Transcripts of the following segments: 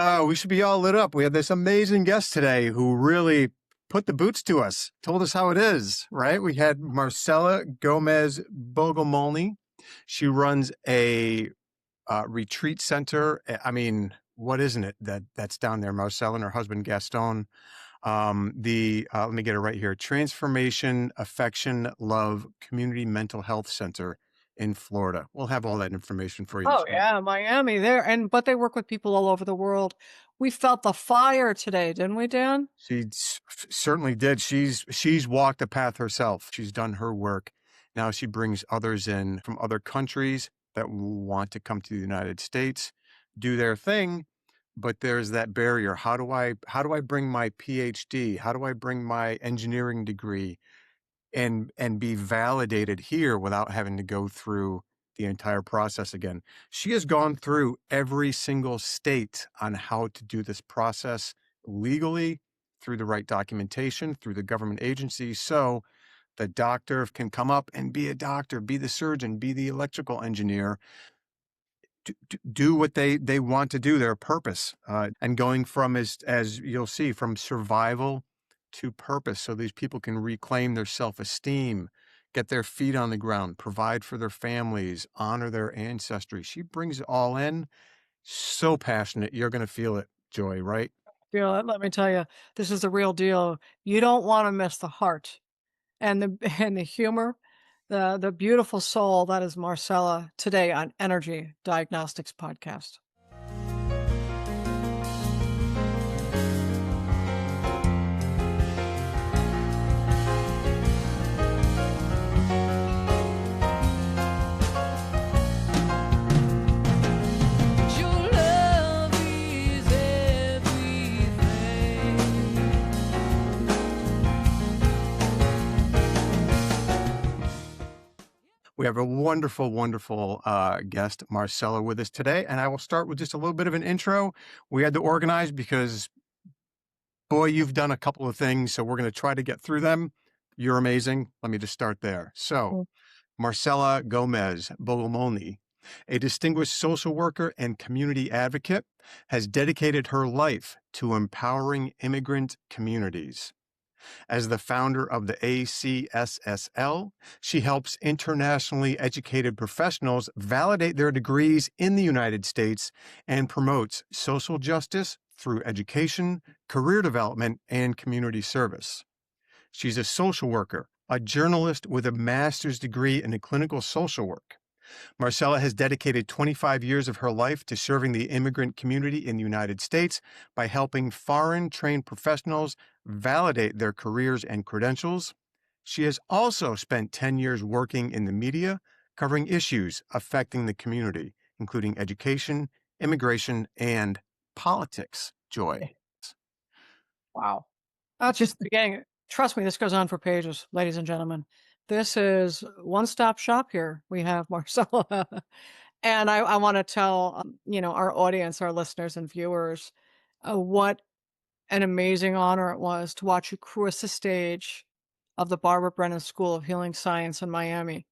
Oh, we should be all lit up. We have this amazing guest today who really put the boots to us, told us how it is, right? We had Marcela Gomez Bogomolni. She runs a retreat center. I mean, what isn't it that's down there? Marcela and her husband Gaston. Let me get it right here: Transformation, Affection, Love Community Mental Health Center in Florida. We'll have all that information for you Oh, this morning. yeah, Miami there, but they work with people all over the world. We felt the fire today, didn't we, Dan? Certainly did. She's walked a path herself. She's done her work. Now she brings others in from other countries that want to come to the United States, do their thing, but there's that barrier. How do I bring my PhD? How do I bring my engineering degree and be validated here without having to go through the entire process again? She has gone through every single state on how to do this process legally, through the right documentation, through the government agencies, so the doctor can come up and be a doctor, be the surgeon, be the electrical engineer, do what they want to do, their purpose, and going from, as you'll see, from survival to purpose, so these people can reclaim their self-esteem, get their feet on the ground, provide for their families, honor their ancestry. She brings it all in. So passionate. You're going to feel it, Joy, right? Let me tell you, this is the real deal. You don't wanna miss the heart and the and the humor, the beautiful soul that is Marcella today on Energy Diagnostics Podcast. Your love is everything. We have a wonderful, wonderful guest, Marcella, with us today. And I will start with just a little bit of an intro. We had to organize because, boy, you've done a couple of things. So we're going to try to get through them. You're amazing. Let me just start there. So, Mm. Marcela Gomez Bogomolni, a distinguished social worker and community advocate, has dedicated her life to empowering immigrant communities. As the founder of the ACSSL, she helps internationally educated professionals validate their degrees in the United States and promotes social justice through education, career development, and community service. She's a social worker, a journalist with a master's degree in clinical social work. Marcella has dedicated 25 years of her life to serving the immigrant community in the United States by helping foreign trained professionals validate their careers and credentials. She has also spent 10 years working in the media, covering issues affecting the community, including education, immigration, and politics. Joy. Wow. That's just the beginning. Trust me, this goes on for pages, ladies and gentlemen. This is one-stop shop here. We have Marcella. And I wanna tell, our audience, our listeners and viewers, what an amazing honor it was to watch you cross the stage of the Barbara Brennan School of Healing Science in Miami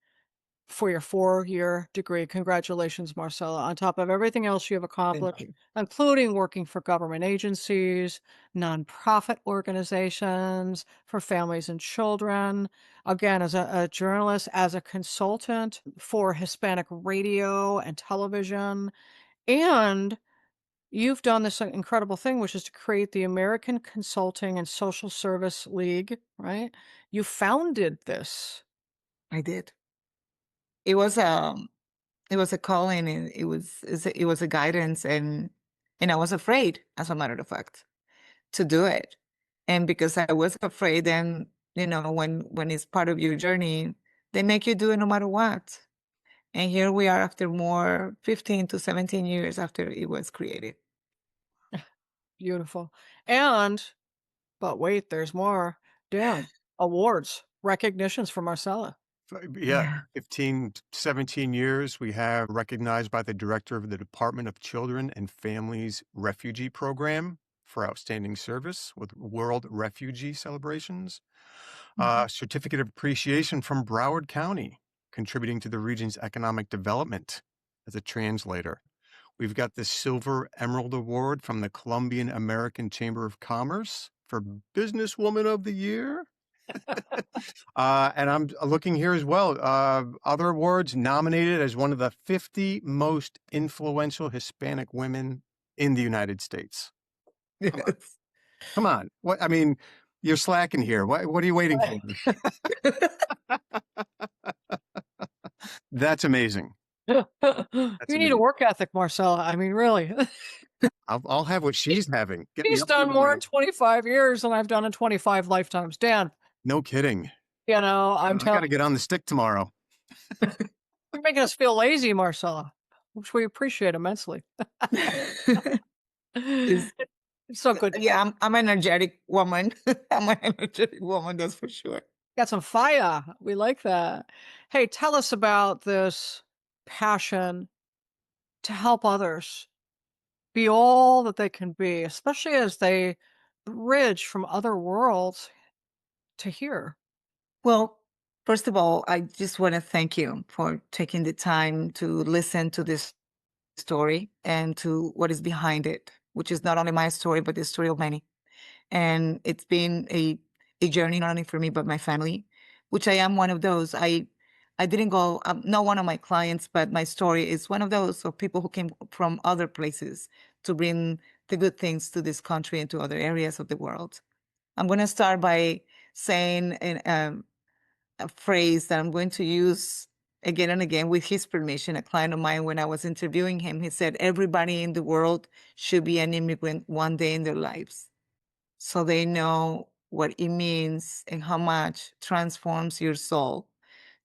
for your 4-year degree. Congratulations, Marcella. On top of everything else you have Thank accomplished, you. including working for government agencies, nonprofit organizations, for families and children, again, as a journalist, as a consultant for Hispanic radio and television. And you've done this incredible thing, which is to create the American Consulting and Social Service League, right? You founded this. I did. It was it was a calling and it was a guidance and I was afraid, as a matter of fact, to do it. And because I was afraid, then when it's part of your journey, they make you do it no matter what. And here we are after more 15 to 17 years after it was created. Beautiful. And but wait, there's more. Dan, awards, recognitions for Marcella. Yeah, Yeah. 15, 17 years. We have recognized by the director of the Department of Children and Families Refugee Program for outstanding service with World Refugee Celebrations. Mhm. Certificate of Appreciation from Broward County, contributing to the region's economic development as a translator. We've got the Silver Emerald Award from the Colombian American Chamber of Commerce for Businesswoman of the Year. And I'm looking here as well. Other awards nominated as one of the 50 most influential Hispanic women in the United States. Come on. Yes. Come on. What, I mean, you're slacking here. What are you waiting for? That's amazing. You need a amazing. work ethic, Marcella. I mean, really. I'll have what she's having. Get me She's up there done more in tomorrow. 25 years than I've done in 25 lifetimes. Dan, No kidding. you know, I'm I got telling to get on the stick tomorrow. you're making us feel lazy, Marcella, which we appreciate immensely. It's- It's so good. yeah, I'm an energetic woman. I'm an energetic woman, that's for sure. Got some fire. We like that. Hey, tell us about this passion to help others be all that they can be, especially as they bridge from other worlds to here. Well, first of all, I just want to thank you for taking the time to listen to this story and to what is behind it, which is not only my story, but the story of many. And it's been a journey, not only for me, but my family, which I am one of those. I didn't go, I'm not one of my clients, but my story is one of those of people who came from other places to bring the good things to this country and to other areas of the world. I'm going to start by saying a phrase that I'm going to use again and again with his permission. A client of mine, when I was interviewing him, he said, everybody in the world should be an immigrant one day in their lives, so they know what it means and how much transforms your soul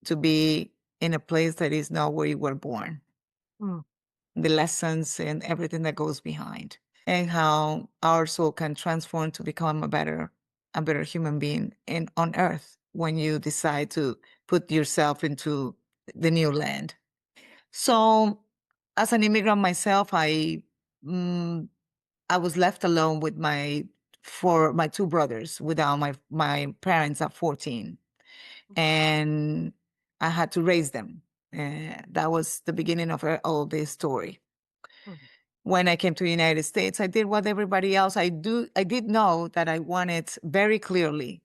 to be in a place that is not where you were born. Mm. The lessons and everything that goes behind, and how our soul can transform to become a better human being on earth when you decide to put yourself into the new land. So as an immigrant myself, mm, I was left alone with my two brothers without my parents at 14, and I had to raise them. That was the beginning of all this story. Mhm. When I came to the United States, I did what everybody else. I did know that I wanted very clearly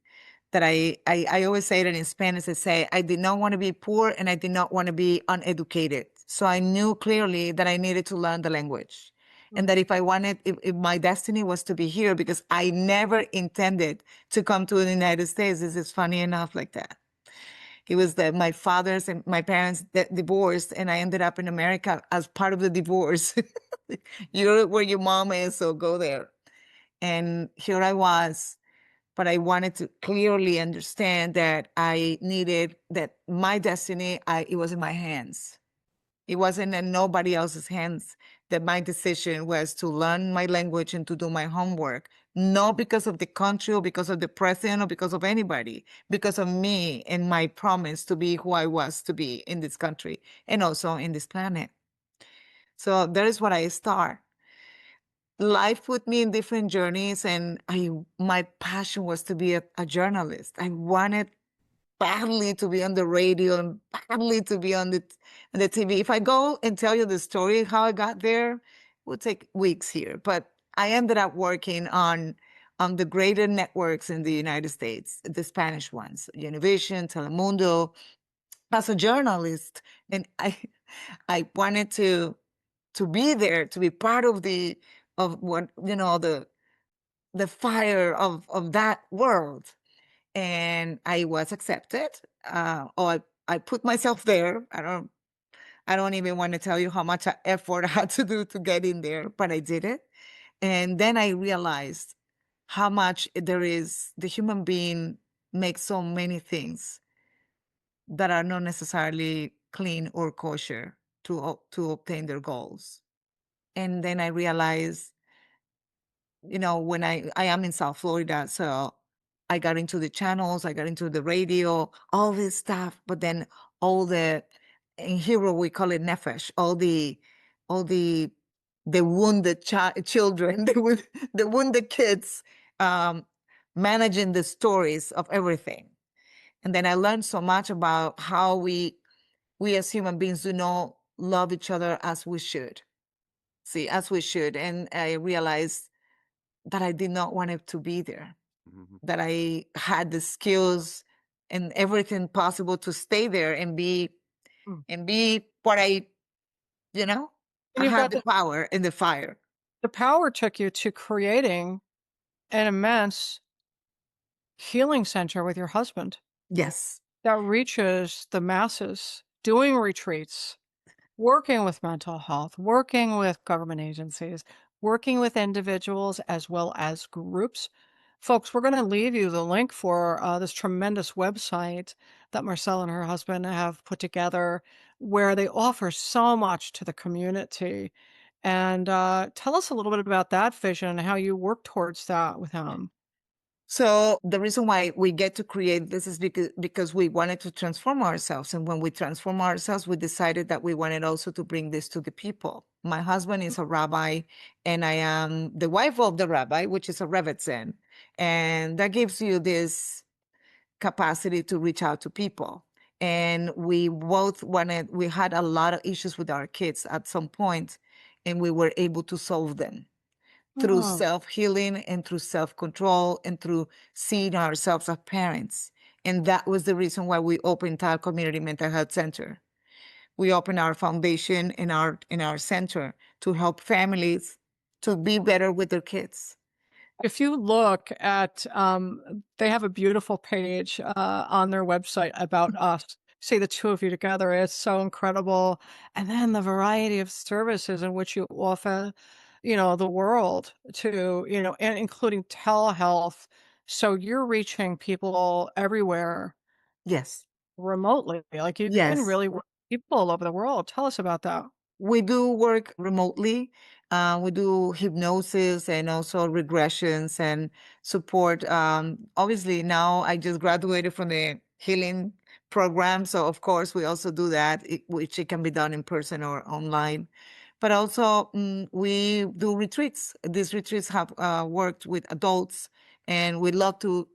that I always say it in Spanish. I say I did not want to be poor and I did not want to be uneducated. So I knew clearly that I needed to learn the language, and that if my destiny was to be here, because I never intended to come to the United States. This is funny enough like that. It was that my father's and my parents divorced, and I ended up in America as part of the divorce. You're where your mom is, so go there. And here I was, but I wanted to clearly understand that I needed that my destiny, it was in my hands. It wasn't in nobody else's hands. That my decision was to learn my language and to do my homework, not because of the country or because of the president or because of anybody, because of me and my promise to be who I was to be in this country and also in this planet. So that is what I start. Life put me in different journeys, and my passion was to be a journalist. I wanted badly to be on the radio and badly to be on the TV. If I go and tell you the story how I got there, it would take weeks here. But I ended up working on the greater networks in the United States, the Spanish ones, Univision, Telemundo, as a journalist, and I wanted to be there, to be part of what the fire of that world. And I was accepted. Or I put myself there. I don't even want to tell you how much effort I had to do to get in there, but I did it. And then I realized how much the human being makes so many things that are not necessarily clean or kosher to obtain their goals. And then I realized, when I am in South Florida, so I got into the channels, I got into the radio, all this stuff, but then in Hebrew we call it nefesh, all the wounded children, the wounded kids, um, managing the stories of everything. And then I learned so much about how we as human beings do not love each other as we should. see, as we should. And I realized that I did not want it to be there, that I had the skills and everything possible to stay there and be Mm. what you know, And I you've had got the power and the fire. the power took you to creating an immense healing center with your husband Yes. that reaches the masses, doing retreats, working with mental health, working with government agencies, working with individuals as well as groups. Folks, we're going to leave you the link for this tremendous website that Marcella and her husband have put together where they offer so much to the community. And tell us a little bit about that vision and how you work towards that with him. So the reason why we get to create this is because we wanted to transform ourselves. And when we transform ourselves, we decided that we wanted also to bring this to the people. My husband is a rabbi, and I am the wife of the rabbi, which is a rebbetzin. And that gives you this capacity to reach out to people. And we both we had a lot of issues with our kids at some point, and we were able to solve them through Oh, self-healing and through self-control and through seeing ourselves as parents. And that was the reason why we opened our community mental health center. We opened our foundation in our center to help families to be better with their kids. if you look at, they have a beautiful page on their website about us. See the two of you together. It's so incredible. And then the variety of services in which you offer, the world to, and including telehealth. So you're reaching people everywhere Yes. remotely. Like you can Yes. really work with people all over the world. Tell us about that. We do work remotely. We do hypnosis and also regressions and support. Obviously, now I just graduated from the healing program. So, of course, we also do that, which it can be done in person or online. But also, we do retreats. These retreats have worked with adults, and we love to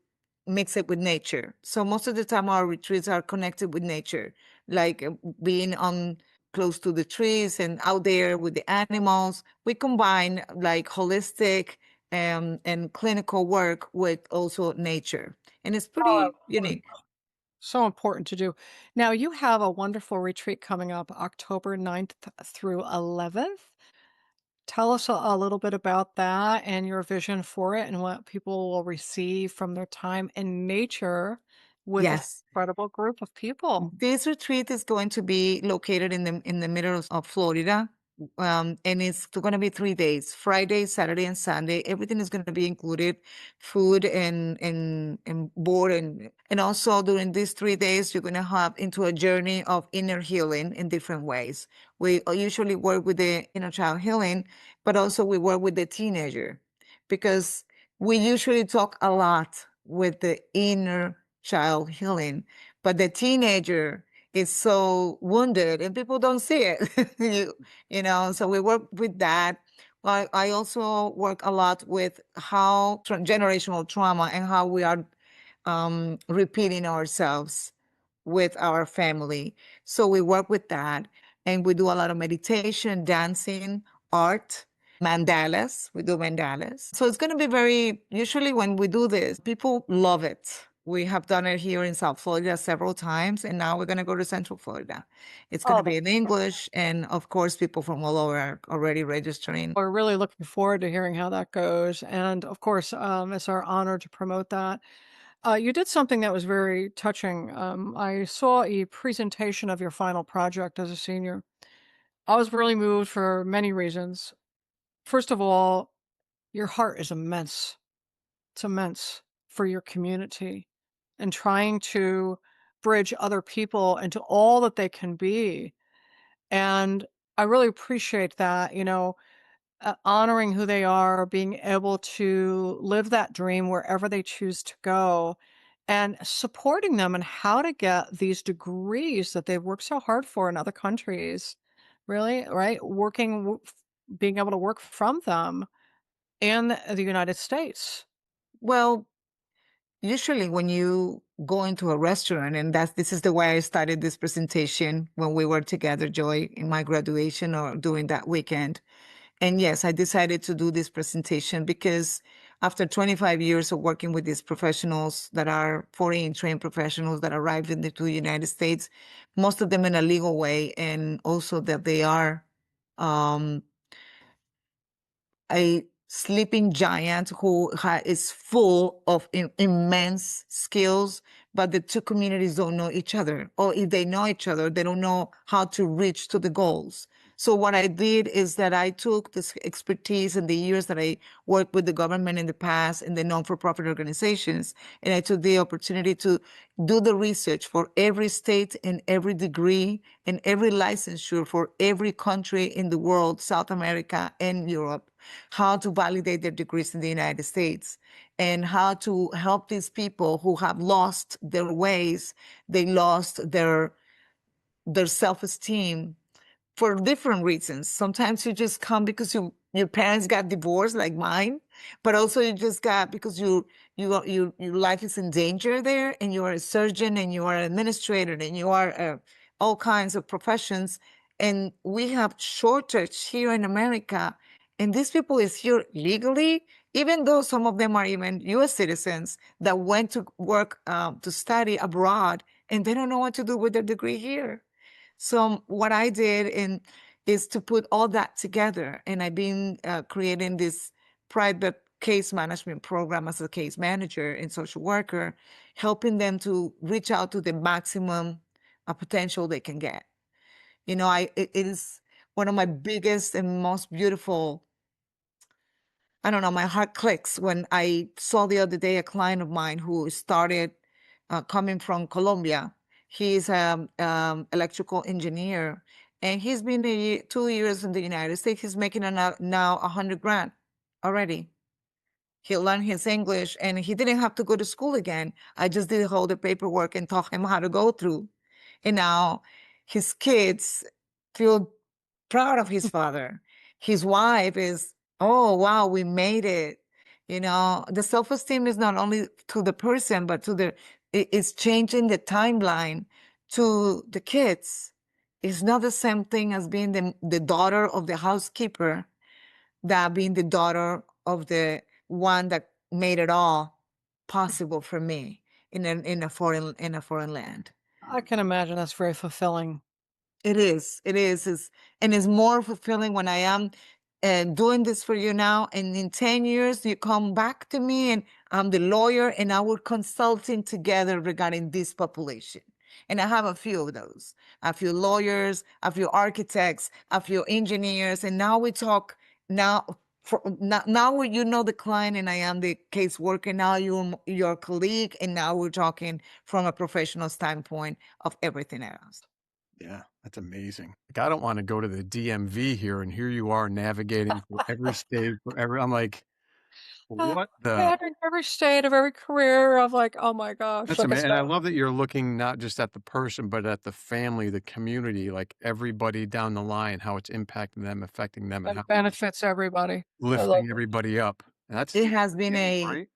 mix it with nature. So, most of the time, our retreats are connected with nature, like being on close to the trees and out there with the animals. We combine like holistic and clinical work with also nature. And it's Oh, pretty unique. so important to do. Now, you have a wonderful retreat coming up October 9th through 11th. Tell us a little bit about that and your vision for it and what people will receive from their time in nature with this Yes. incredible group of people. This retreat is going to be located in the middle of Florida. And it's going to be 3 days, Friday, Saturday, and Sunday. Everything is going to be included, food and board. And also during these 3 days, you're going to have into a journey of inner healing in different ways. We usually work with the inner child healing, but also we work with the teenager because we usually talk a lot with the inner child healing, but the teenager is so wounded and people don't see it. So we work with that. I also work a lot with how generational trauma and how we are repeating ourselves with our family. So we work with that, and we do a lot of meditation, dancing, art, mandalas. We do mandalas. So it's going to be usually when we do this, people love it. We have done it here in South Florida several times, and now we're going to go to Central Florida. It's going Oh, to be in English, and of course, people from all over are already registering. we're really looking forward to hearing how that goes. And of course, it's our honor to promote that. You did something that was very touching. I saw a presentation of your final project as a senior. I was really moved for many reasons. First of all, your heart is immense. It's immense for your community and trying to bridge other people into all that they can be. And I really appreciate that, honoring who they are, being able to live that dream wherever they choose to go, and supporting them and how to get these degrees that they've worked so hard for in other countries. Really, right? Being able to work from them in the United States. Well, usually when you go into a restaurant, and this is the way I started this presentation when we were together, Joy, in my graduation or during that weekend. And yes, I decided to do this presentation because after 25 years of working with these professionals that are foreign trained professionals that arrived in the United States, most of them in a legal way, and also that they are um, a sleeping giant who is full of immense skills, but the two communities don't know each other. Or if they know each other, they don't know how to reach to the goals. So what I did is that I took this expertise in the years that I worked with the government in the past in the non-for-profit organizations, and I took the opportunity to do the research for every state and every degree and every licensure for every country in the world, South America and Europe, how to validate their degrees in the United States, and how to help these people who have lost their ways, they lost their self-esteem for different reasons. Sometimes you just come because your parents got divorced, like mine, but also you just got because your life is in danger there, and you are a surgeon, and you are an administrator, and you are all kinds of professions, and we have shortage here in America, and these people is here legally, even though some of them are even U.S. citizens that went to work to study abroad, and they don't know what to do with their degree here. So what I did is to put all that together, and I've been creating this private case management program as a case manager and social worker, helping them to reach out to the maximum potential they can get. You know, it is one of my biggest and most beautiful. I don't know, my heart clicks when I saw the other day a client of mine who started coming from Colombia. He's an electrical engineer, and he's been 2 years in the United States. He's making now 100 grand already. He learned his English, and he didn't have to go to school again. I just did all the paperwork and taught him how to go through. And now his kids feel proud of his father. His wife is, oh, wow, we made it. You know, the self-esteem is not only to the person, but it's changing the timeline to the kids. It's not the same thing as being the daughter of the housekeeper, that being the daughter of the one that made it all possible for me in a foreign land. I can imagine that's very fulfilling. It is. And it's more fulfilling when I am doing this for you now. And in 10 years, you come back to me, and I'm the lawyer, and we're consulting together regarding this population. And I have a few of those, a few lawyers, a few architects, a few engineers. And now we talk now. Now you know the client, and I am the caseworker. Now you're your colleague, and now we're talking from a professional standpoint of everything else. Yeah, that's amazing. Like, I don't want to go to the DMV here, and here you are navigating through every state, I'm like, what the? Every state of every career of like, oh my gosh. That's Like I amazing. And I said, love that you're looking not just at the person, but at the family, the community, like everybody down the line, how it's impacting them, affecting them, and how it benefits everybody. I love lifting it. everybody up. And that's It has been right?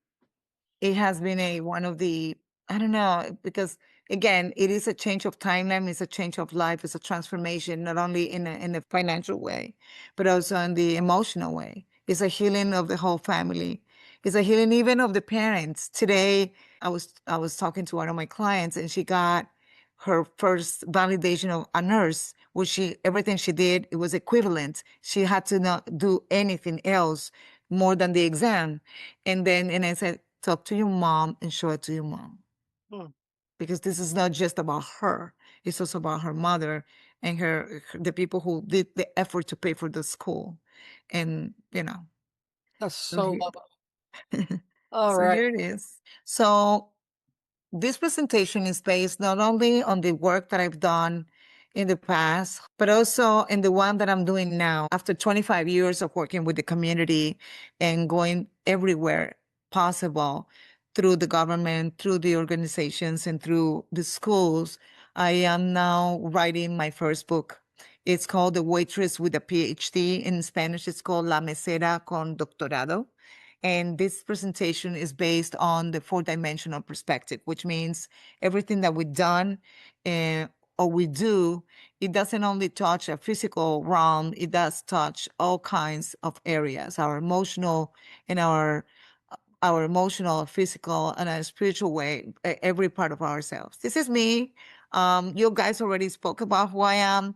one of the, I don't know, because again, it is a change of timeline, it's a change of life, it's a transformation, not only in a financial way, but also in the emotional way. It's a healing of the whole family. It's a healing even of the parents. Today, I was talking to one of my clients, and she got her first validation of a nurse, which everything she did, it was equivalent. She had to not do anything else more than the exam. And I said, talk to your mom and show it to your mom. Hmm. Because this is not just about her. It's also about her mother and the people who did the effort to pay for the school. And, That's so so here, lovely. All so right. here it is. So this presentation is based not only on the work that I've done in the past, but also in the one that I'm doing now. After 25 years of working with the community and going everywhere possible through the government, through the organizations, and through the schools, I am now writing my first book. It's called The Waitress with a PhD. In Spanish, it's called La Mesera con Doctorado. And this presentation is based on the four-dimensional perspective, which means everything that we've done or we do, it doesn't only touch a physical realm, it does touch all kinds of areas, our emotional and our emotional, physical, and a spiritual way, every part of ourselves. This is me. You guys already spoke about who I am.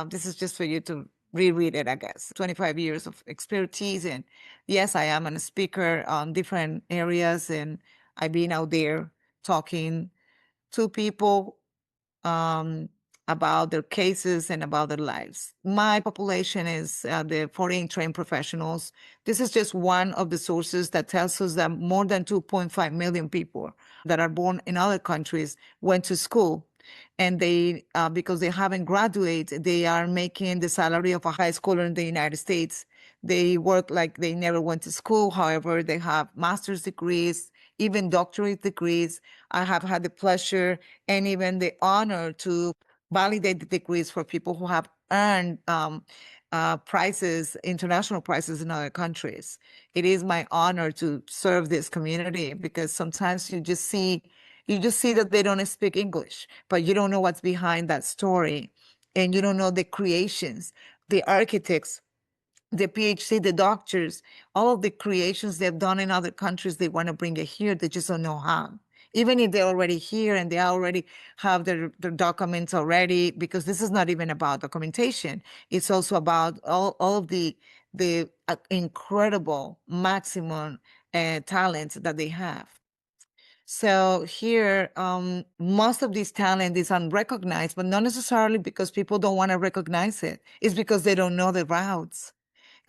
This is just for you to reread it, I guess. 25 years of expertise. And yes, I am a speaker on different areas, and I've been out there talking to people um, about their cases and about their lives. My population is the foreign trained professionals. This is just one of the sources that tells us that more than 2.5 million people that are born in other countries went to school. And they, because they haven't graduated, they are making the salary of a high schooler in the United States. They work like they never went to school. However, they have master's degrees, even doctorate degrees. I have had the pleasure and even the honor to validate the degrees for people who have earned prizes, international prizes in other countries. It is my honor to serve this community because sometimes you just see that they don't speak English, but you don't know what's behind that story, and you don't know the creations, the architects, the PhD, the doctors, all of the creations they've done in other countries, they want to bring it here. They just don't know how. Even if they're already here and they already have their documents already, because this is not even about documentation. It's also about all of the incredible maximum talent that they have. So here, most of this talent is unrecognized, but not necessarily because people don't want to recognize it. It's because they don't know the routes.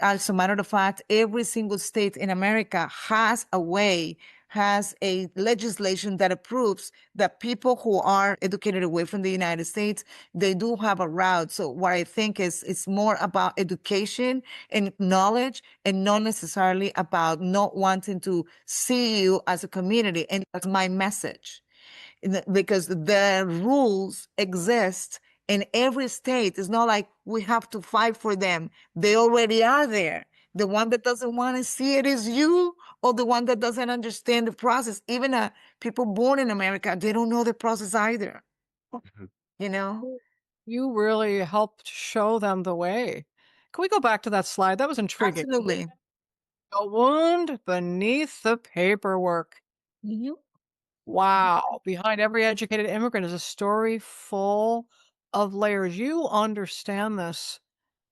As a matter of fact, every single state in America has a way, has a legislation that approves that people who are educated away from the United States, they do have a route. So what I think is it's more about education and knowledge and not necessarily about not wanting to see you as a community. And that's my message because the rules exist in every state. It's not like we have to fight for them. They already are there. The one that doesn't want to see it is you, or the one that doesn't understand the process. Even people born in America, they don't know the process either. Mhm. You know? You really helped show them the way. Can we go back to that slide? That was intriguing. Absolutely. A wound beneath the paperwork. Mhm. Wow. Behind every educated immigrant is a story full of layers. You understand this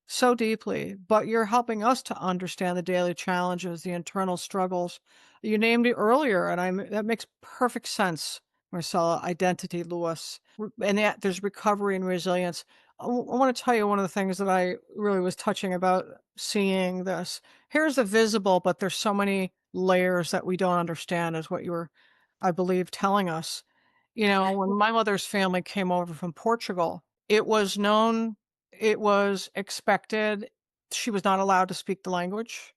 so deeply, but you're helping us to understand the daily challenges, the internal struggles. You named it earlier, and that makes perfect sense, Marcella. Identity, Lewis, and yet there's recovery and resilience. I want to tell you one of the things that I really was touching about seeing this. Here's the visible, but there's so many layers that we don't understand, is what you were, I believe, telling us. You know, when my mother's family came over from Portugal, it was known, it was expected. She was not allowed to speak the language.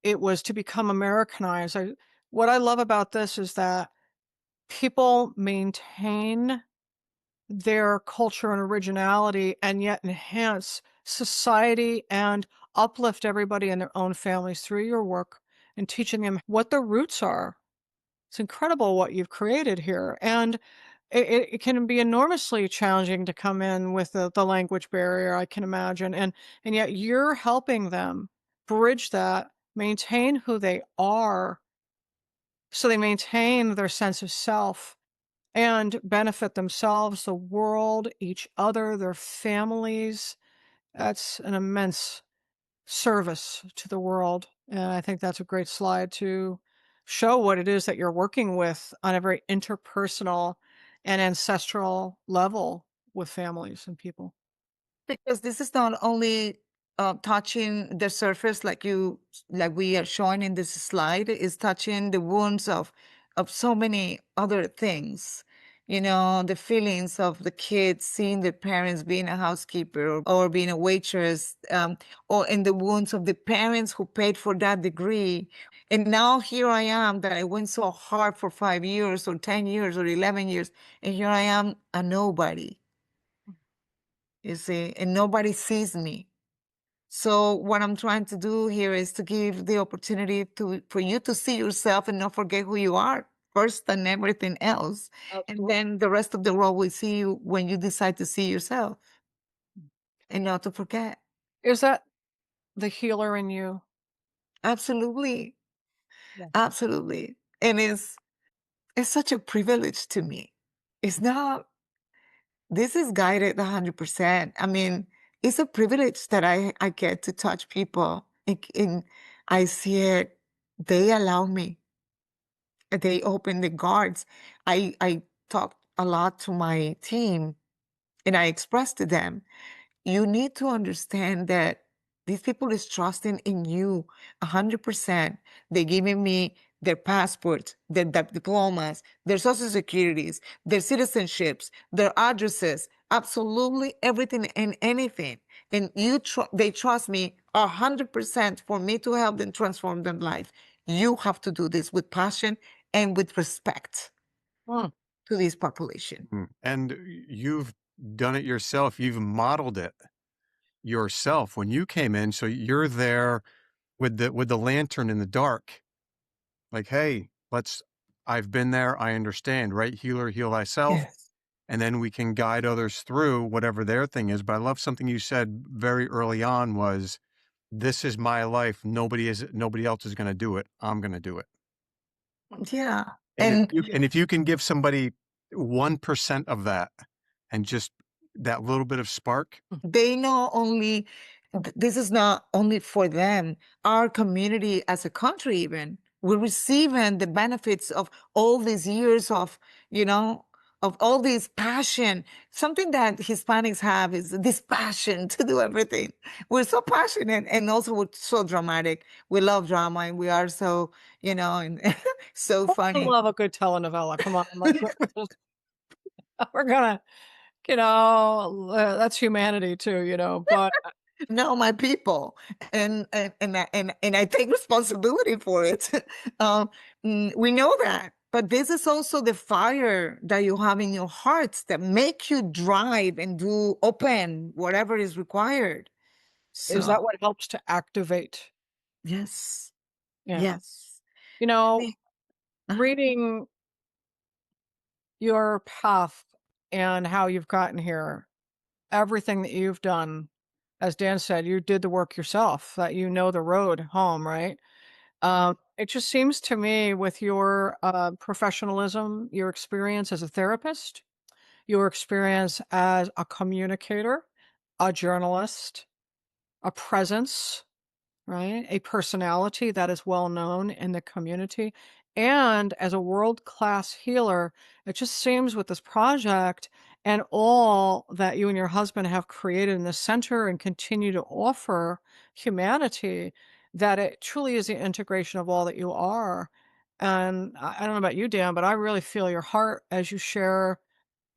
It was to become Americanized. What I love about this is that people maintain their culture and originality and yet enhance society and uplift everybody in their own families through your work and teaching them what their roots are. It's incredible what you've created here. And it can be enormously challenging to come in with the language barrier, I can imagine. And yet you're helping them bridge that, maintain who they are, so they maintain their sense of self and benefit themselves, the world, each other, their families. That's an immense service to the world. And I think that's a great slide to show what it is that you're working with on a very interpersonal and ancestral level with families and people. Because this is not only touching the surface like we are showing in this slide, is touching the wounds of so many other things. You know, the feelings of the kids seeing their parents being a housekeeper or being a waitress, or in the wounds of the parents who paid for that degree. And now here I am that I went so hard for 5 years or 10 years or 11 years, and here I am a nobody, you see, and nobody sees me. So what I'm trying to do here is to give the opportunity for you to see yourself and not forget who you are. first than everything else. And then the rest of the world will see you when you decide to see yourself and not to forget. Is that the healer in you? Absolutely. Yeah. Absolutely. And it's such a privilege to me. It's not, this is guided 100%. I mean, it's a privilege that I get to touch people and I see it. They allow me. They open the guards. I talk a lot to my team and I express to them, you need to understand that these people is trusting in you 100%. They're giving me their passports, their diplomas, their social securities, their citizenships, their addresses, absolutely everything and anything. And they trust me 100% for me to help them transform their life. You have to do this with passion and with respect Mm. to this population. And you've done it yourself. You've modeled it yourself when you came in. So you're there with the lantern in the dark. Like, hey, I've been there. I understand, right? Healer, heal thyself. Yes. And then we can guide others through whatever their thing is. But I love something you said very early on was, this is my life. Nobody else is going to do it. I'm going to do it. Yeah. And And if you can give somebody 1% of that and just that little bit of spark. they know only this is not only for them, our community as a country, even we're receiving the benefits of all these years of, of all this passion. Something that Hispanics have is this passion to do everything. We're so passionate and also we're so dramatic. We love drama and we are so, and so I funny. love a good telenovela. Come on. We're gonna, that's humanity too, but No, my people, and I take responsibility for it. We know that, but this is also the fire that you have in your hearts that make you drive and do open whatever is required. is that So what helps to activate? yes, Yeah. yes. You I know, mean, reading your path and how you've gotten here, everything that you've done, as Dan said, you did the work yourself, that you know the road home, right? It just seems to me with your professionalism, your experience as a therapist, your experience as a communicator, a journalist, a presence, right? A personality that is well known in the community. And as a world class healer, it just seems with this project and all that you and your husband have created in the center and continue to offer humanity, that it truly is the integration of all that you are. And I don't know about you, Dan, but I really feel your heart as you share,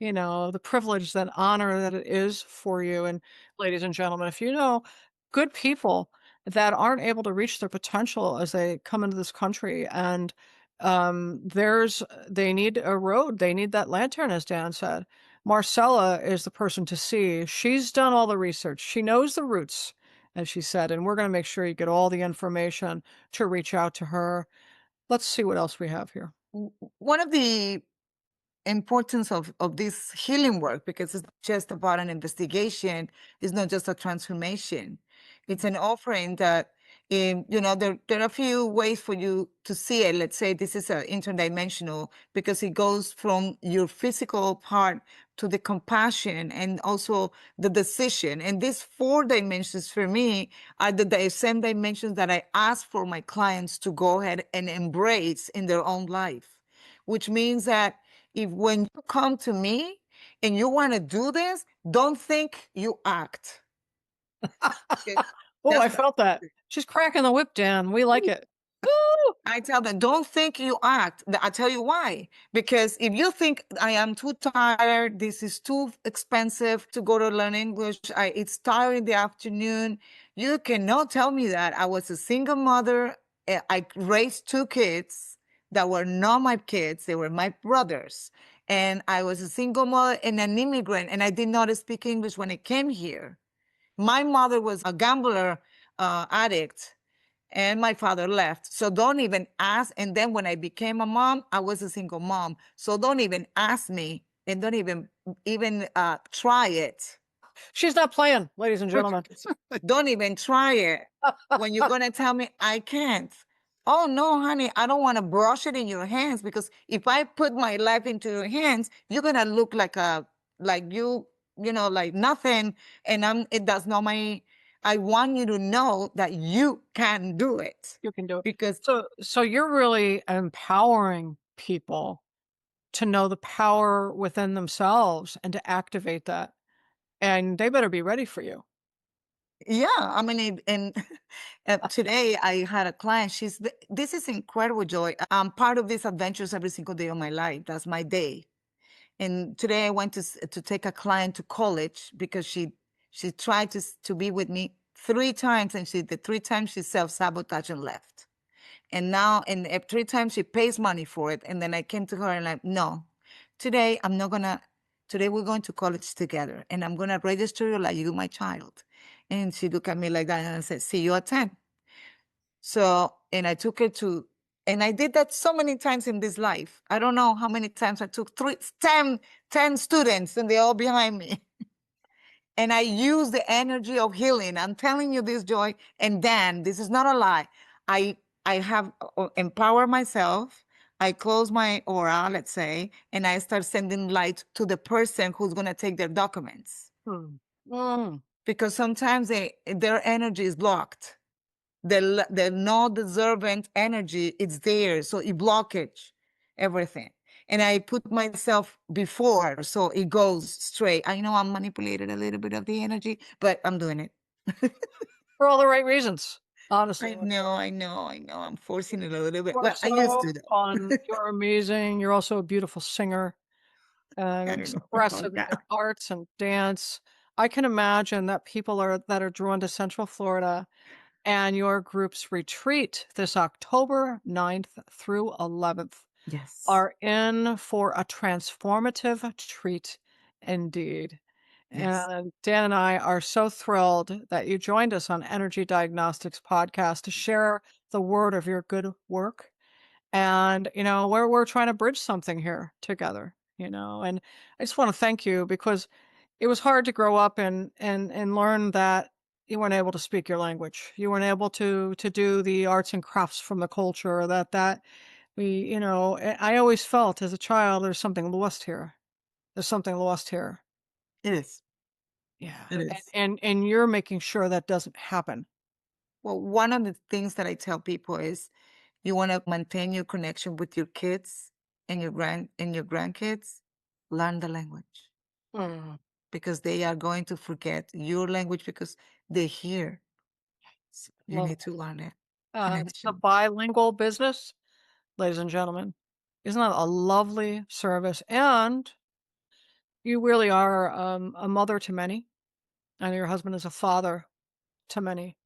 the privilege, that honor that it is for you. And ladies and gentlemen, if you know good people that aren't able to reach their potential as they come into this country, and they need a road, they need that lantern, as Dan said. Marcela is the person to see. She's done all the research. She knows the roots, as she said, and we're going to make sure you get all the information to reach out to her. Let's see what else we have here. one of the importance of this healing work, because it's not just about an investigation, it's not just a transformation, it's an offering that there are a few ways for you to see it. Let's say this is interdimensional because it goes from your physical part to the compassion and also the decision, and these 4 dimensions for me are the same dimensions that I ask for my clients to go ahead and embrace in their own life, which means that if when you come to me and you want to do this, don't think, you act. Okay? Oh, I That's felt that. She's cracking the whip, Dan. We like it. Woo! I tell them, don't think, you act. I tell you why. Because if you think I am too tired, this is too expensive to go to learn English, it's tired in the afternoon, you cannot tell me that. I was a single mother. I raised 2 kids that were not my kids, they were my brothers. And I was a single mother and an immigrant, and I did not speak English when I came here. My mother was a gambler, addict, and my father left. So don't even ask. And then when I became a mom, I was a single mom. So don't even ask me, and don't even try it. She's not playing, ladies and gentlemen. Don't even try it. When you're gonna tell me I can't. Oh no, honey, I don't want to brush it in your hands, because if I put my life into your hands, you're gonna look like like nothing. And it does not my I want you to know that you can do it. You can do it. Because So you're really empowering people to know the power within themselves and to activate that. And they better be ready for you. yeah, I mean, and today I had a client. This is incredible, Joy. I'm part of these adventures every single day of my life. That's my day. And today I went to take a client to college, because she tried to be with me 3 times, and the 3 times she self-sabotaged and left. And now, and 3 times she pays money for it. And then I came to her and like, no, today I'm not gonna. Today we're going to college together, and I'm gonna register you like you my child. And she looked at me like that, and I said, see you at 10. So, and I took her to, and I did that so many times in this life. I don't know how many times I took 10 students, and they're all behind me. And I use the energy of healing. I'm telling you this, Joy. And then, this is not a lie. I have empowered myself. I close my aura, let's say, and I start sending light to the person who's going to take their documents. Because sometimes their energy is blocked. The no deserving energy, it's there. So it blockage everything. And I put myself before, so it goes straight. I know I'm manipulating a little bit of the energy, but I'm doing it. For all the right reasons, honestly. I know. I'm forcing it a little bit. You are Well, I used so to, though. fun. You're amazing. You're also a beautiful singer and I don't know about expressive in that. your arts and dance. I can imagine that people that are drawn to Central Florida and your group's retreat this October 9th through 11th Yes. are in for a transformative treat indeed. Yes. And Dan and I are so thrilled that you joined us on Energy Diagnostics podcast to share the word of your good work. And, we're trying to bridge something here together, and I just want to thank you, because it was hard to grow up and learn that you weren't able to speak your language. You weren't able to do the arts and crafts from the culture that I always felt as a child, there's something lost here. There's something lost here. It is. Yeah. It is. And you're making sure that doesn't happen. Well, one of the things that I tell people is, you want to maintain your connection with your kids and your grandkids, learn the language, Mm, because they are going to forget your language because they hear. So you love need it. to learn it. It's a Connection. bilingual business, ladies and gentlemen. Isn't that a lovely service? And you really are a mother to many, and your husband is a father to many.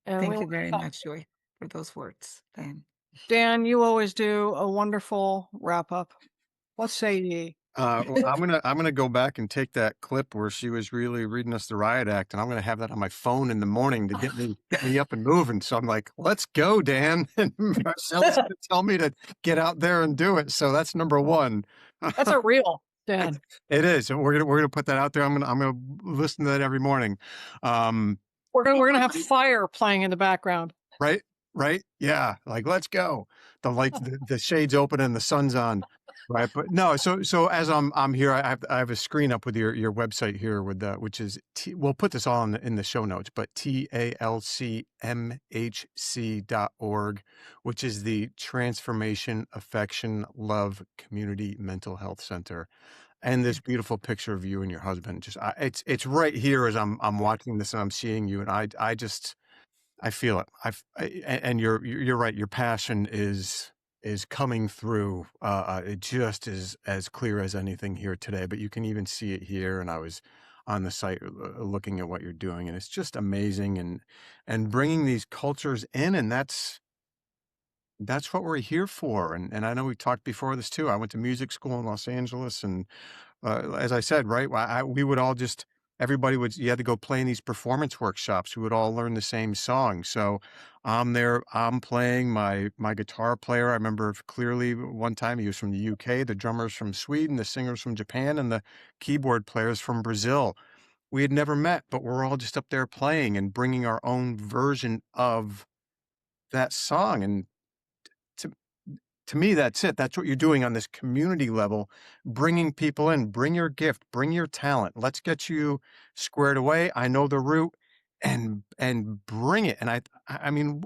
And we Thank want you very to thank much, Joy, for those words. And Dan, you always do a wonderful wrap up. What say ye? Well, I'm gonna go back and take that clip where she was really reading us the riot act, and I'm gonna have that on my phone in the morning to get me up and moving. So I'm like, let's go, Dan. And Marcela's gonna tell me to get out there and do it. So that's number one. That's a real Dan. It is. And we're gonna put that out there. I'm gonna listen to that every morning. We're gonna have fire playing in the background. Right? Right? Yeah, like, "Let's go." The lights the shades open and the sun's on, right? But no, so as I'm here, I have a screen up with your website here with the which is we'll put this all in the show notes, but talcmhc.org, which is the Transformation, Affection, Love Community Mental Health Center. And this beautiful picture of you and your husband. Just it's right here as I'm watching this and I'm seeing you, and I just I feel it. And you're right. Your passion is coming through. It just is as clear as anything here today. But you can even see it here. And I was on the site looking at what you're doing, and it's just amazing. And bringing these cultures in, and that's what we're here for. And I know we talked before this too. I went to music school in Los Angeles, and as I said, right, we would all just you had to go play in these performance workshops. We would all learn the same song. So I'm there, I'm playing my guitar player. I remember clearly one time he was from the UK, the drummer's from Sweden, the singer's from Japan, and the keyboard player's from Brazil. We had never met, but we're all just up there playing and bringing our own version of that song. And to, to me, that's it. That's what you're doing on this community level, bringing people in, bring your gift, bring your talent. Let's get you squared away. I know the route and bring it. And I mean,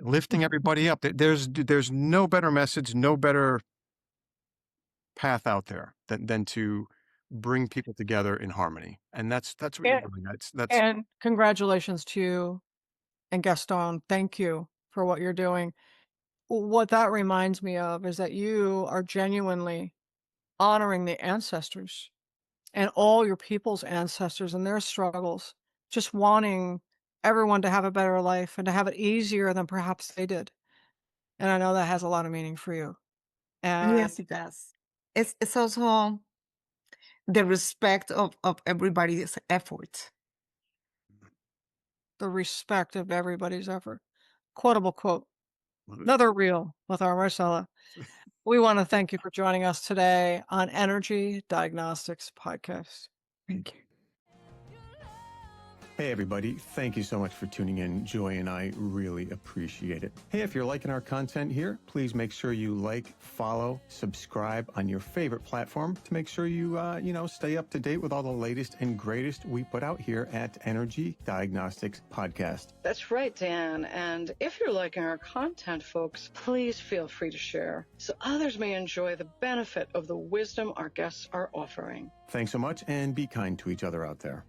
lifting everybody up. There's no better message, no better path out there than to bring people together in harmony. And that's what you're And, doing. That's and congratulations to you and Gaston. Thank you for what you're doing. What that reminds me of is that you are genuinely honoring the ancestors and all your people's ancestors and their struggles, just wanting everyone to have a better life and to have it easier than perhaps they did. And I know that has a lot of meaning for you. And Yes, it does. It's also the respect of everybody's effort. the respect of everybody's effort. Quotable quote. Another reel with our Marcela. We want to thank you for joining us today on Energy Diagnostics Podcast. Thank you. Hey, everybody. Thank you so much for tuning in. Joy and I really appreciate it. Hey, if you're liking our content here, please make sure you like, follow, subscribe on your favorite platform to make sure you, stay up to date with all the latest and greatest we put out here at Energy Diagnostics Podcast. That's right, Dan. And if you're liking our content, folks, please feel free to share so others may enjoy the benefit of the wisdom our guests are offering. Thanks so much, and be kind to each other out there.